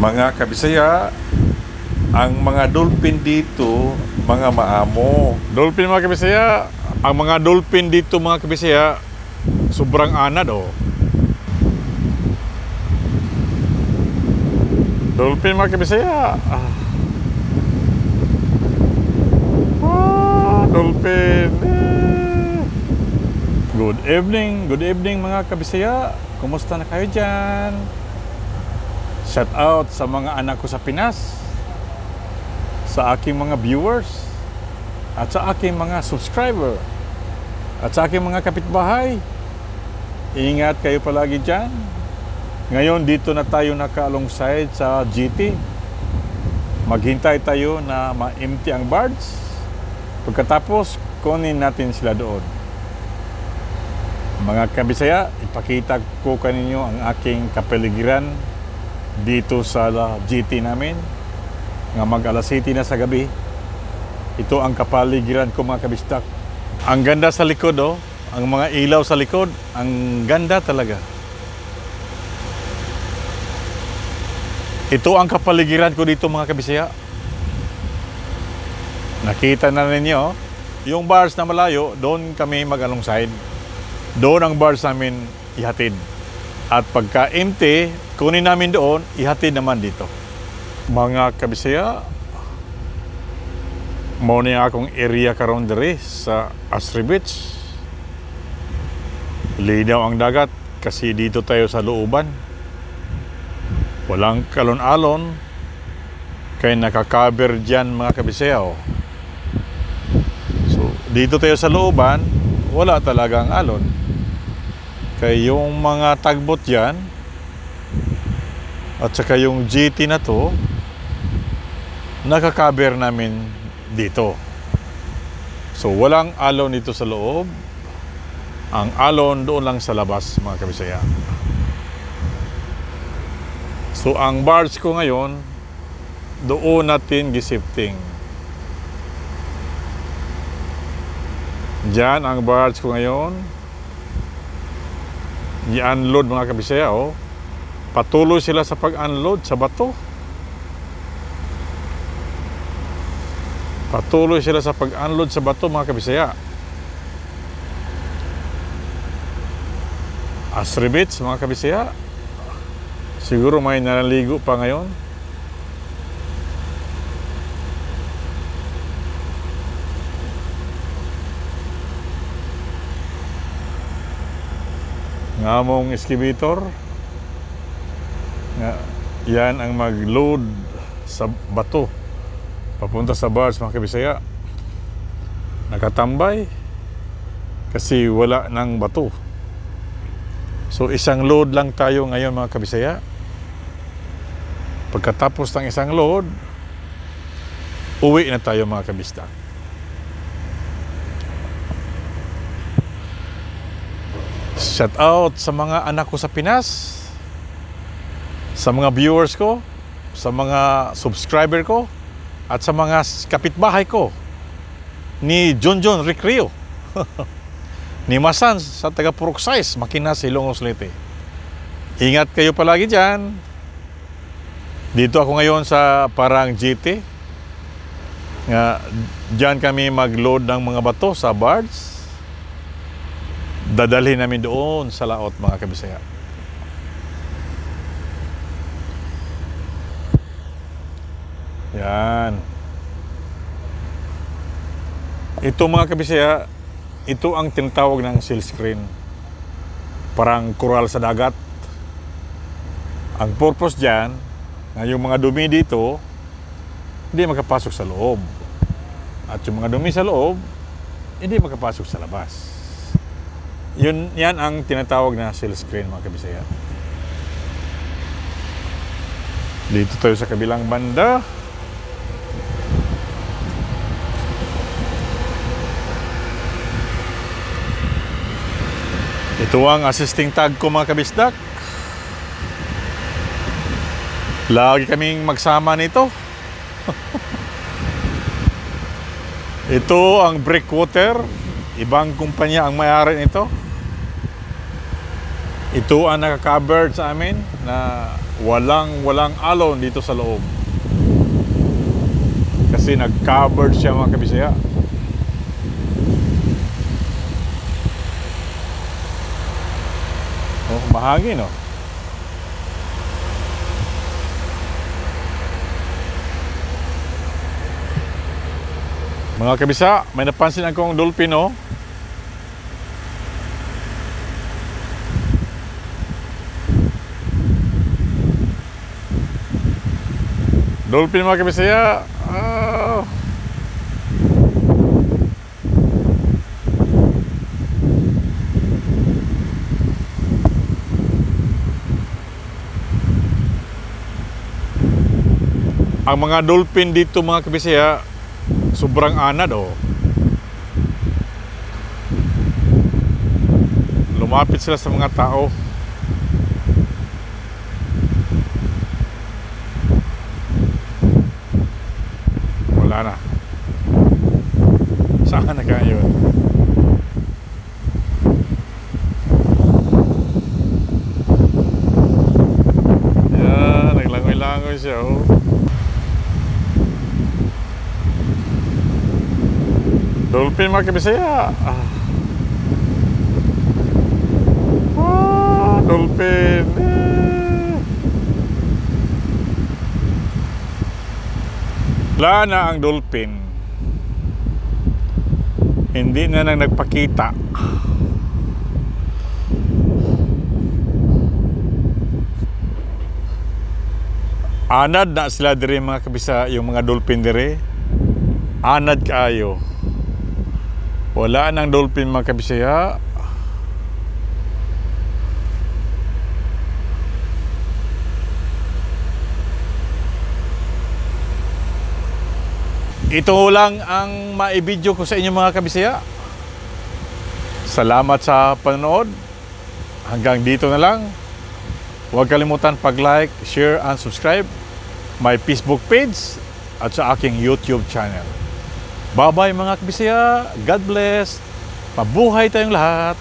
Mga kabisaya, ang mga dolphin dito, mga maamo. Dolphin mga kabisaya, ang mga dolphin dito mga kabisaya, sobrang anad oh. Dolphin mga kabisaya. Dolphin. Good evening mga kabisaya. Kumusta na kayo dyan? Shout out sa mga anak ko sa Pinas, sa aking mga viewers, at sa aking mga subscriber, at sa aking mga kapitbahay. Ingat kayo palagi dyan. Ngayon dito na tayo naka-alongside sa GT. Maghintay tayo na ma-empty ang barge. Pagkatapos, kunin natin sila doon. Mga kabisaya, ipakita ko kaninyo ang aking kapaligiran dito sa GT namin. Nga mag-alas 7 na sa gabi. Ito ang kapaligiran ko mga kabistak. Ang ganda sa likod oh. Ang mga ilaw sa likod, ang ganda talaga. Ito ang kapaligiran ko dito mga kabisaya. Nakita na ninyo, yung bars na malayo, doon kami mag-alongside. Doon ang bars namin ihatid. At pagka empty, kunin namin doon, ihatid naman dito. Mga kabisaya, muna akong area karon diri sa Asri Beach. Linaw ang dagat kasi dito tayo sa looban. Walang kalon-alon, kaya nakakaber dyan mga kabisaya oh. So, dito tayo sa looban, wala talagang alon. Kaya yung mga tagbot dyan, at saka yung GT na to, nakakaber namin dito. So, walang alon dito sa loob. Ang alon doon lang sa labas, mga kabisaya. So, ang barge ko ngayon, doon natin gisifting. Diyan ang barge ko ngayon. I-unload mga kabisaya, oh. Patuloy sila sa pag-unload sa bato. Patuloy sila sa pag-unload sa bato mga kabisaya. Asri Beach mga kabisaya. Siguro may nalaligo pa ngayon. Ngamong excavator. Yan ang mag-load sa bato papunta sa barge mga kabisaya. Nakatambay kasi wala ng bato. So isang load lang tayo ngayon mga kabisaya. Pagkatapos ng isang load, uwi na tayo mga kabista. Shout out sa mga anak ko sa Pinas, sa mga viewers ko, sa mga subscriber ko, at sa mga kapitbahay ko ni Junjun Recreo, ni Masan sa taga Puruksais, Makinas, Ilongos Leyte. Ingat kayo palagi dyan. Dito ako ngayon sa Parang GT. Diyan kami mag-load ng mga bato sa barge. Dadalhin namin doon sa laot mga kabisaya. Yan. Ito mga kabisaya, ito ang tinatawag ng seal screen. Parang coral sa dagat. Ang purpose dyan, na yung mga dumi dito, hindi makapasok sa loob. At yung mga dumi sa loob, hindi makapasok sa labas. Yan ang tinatawag na seal screen mga kabisaya. Dito tayo sa kabilang banda. Ito ang assisting tag ko mga kabisdak. Lagi kaming magsama nito. Ito ang Breakwater. Ibang kumpanya ang may-ari nito. Ito ang naka-cover sa amin na walang alon dito sa loob. Kasi nag-covered siya mga kabisaya. Oh, mahangin oh. Mga kabisa, may napansin akong dolphin oh. Dolphin mga kabisaya. Oh. Ang mga dolphin dito mga kabisaya, sobrang anad oh. Lumapit sila sa mga tao. Wala na. Saan na kayo? Yan, naglangoy-langoy siya oh. Dolphin mga kabisaya. Dolphin. Wala na ang dolphin. Hindi na nang nagpakita. Anad na sila dire mga kabisa, yung mga dolphin dire. Anad kaayo. Wala nang dolphin mga kabisaya. Ito lang ang maibidyo ko sa inyo mga kabisaya. Salamat sa panonood. Hanggang dito na lang. Huwag kalimutan pag-like, share, and subscribe. My Facebook page at sa aking YouTube channel. Bye-bye mga kabisaya. God bless. Mabuhay tayong lahat.